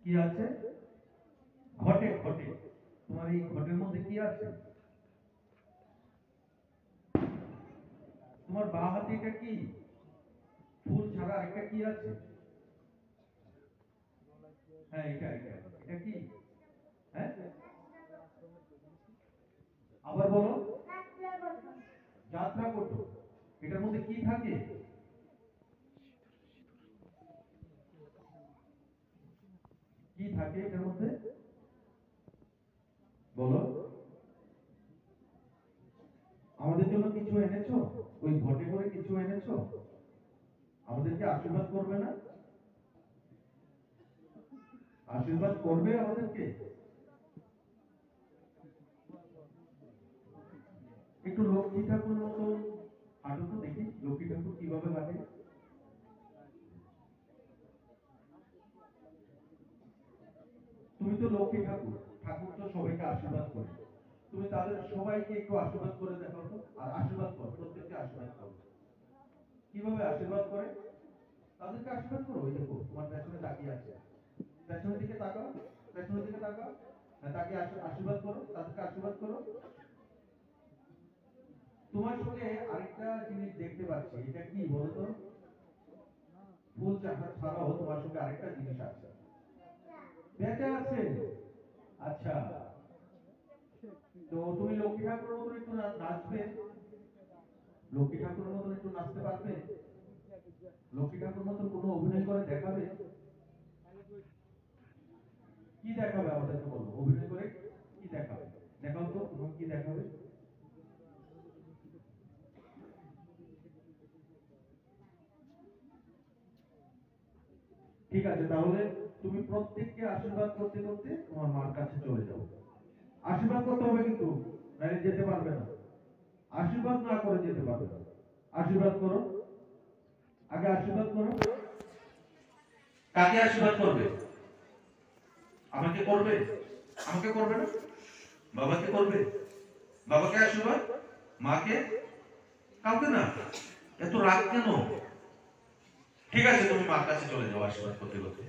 কি আছে? ঘটে। ঘটে। তোমার এই ঘটের মধ্যে কি আছে? তোমার বাঁ হাতে এটা কি? ফুল ছাড়া আরেকটা কি আছে? হ্যাঁ, এটা কি? হ্যাঁ, আবার বলো। যাত্রা করতো। এটার মধ্যে কি থাকে? কি থাকে এটার মধ্যে? বলো। আমাদের জন্য কিছু এনেছো? ওই ঘটে করে কিছু এনেছো? আমাদেরকে আশীর্বাদ করবে না? আশীর্বাদ করবে আমাদেরকে? একটু লক্ষ্মী ঠাকুর মতো হাঁটো তো দেখি, লক্ষ্মী ঠাকুর কিভাবে হাঁটে। তুমি তো লক্ষ্মী ঠাকুর, ঠাকুর তো সবাইকে আশীর্বাদ করে। তুমি তাদের সবাইকে একটু আশীর্বাদ করে দেখাও তো, আর আশীর্বাদ করো, প্রত্যেককে আশীর্বাদ করো। কিভাবে আশীর্বাদ করে? তাদেরকে আশীর্বাদ করো। ওই দেখো তোমার পেছনে তাকিয়ে আছে, পেছনের দিকে তাকাও, পেছনের দিকে তাকাও। হ্যাঁ, তাকে আশীর্বাদ করো, তাদেরকে আশীর্বাদ করো। তোমার সঙ্গে আরেকটা জিনিস দেখতে পাচ্ছি, এটা কি বলতো? ফুল ছাড়াও তোমার সঙ্গে আরেকটা জিনিস আছে। বেঁচে আছে। আচ্ছা, তো তুমি লক্ষ্মী ঠাকুরের মতন একটু নাচবে? লক্ষ্মী ঠাকুরের মতন একটু নাচতে পারবে? লক্ষ্মী ঠাকুর মতন কোনো অভিনয় করে দেখাবে? কি দেখাবে আমাদেরকে বলো, অভিনয় করে কি দেখাবে? দেখাও তো, তুমি কি দেখাবে? ঠিক আছে, তাহলে তুমি প্রত্যেককে আশীর্বাদ করতে করতে তোমার মার কাছে চলে যাও। আশীর্বাদ করতে হবে কিন্তু, নাহলে যেতে পারবে না। আশীর্বাদ না করে যেতে পারবে না। আশীর্বাদ করো, আগে আশীর্বাদ করো। কাকে আশীর্বাদ করবে? আমাকে করবে? আমাকে করবে না? বাবাকে করবে? বাবাকে আশীর্বাদ? মাকে? কাউকে না? এত রাগ কেন? ঠিক আছে, তুমি মার কাছে চলে যাও আশীর্বাদ করতে করতে।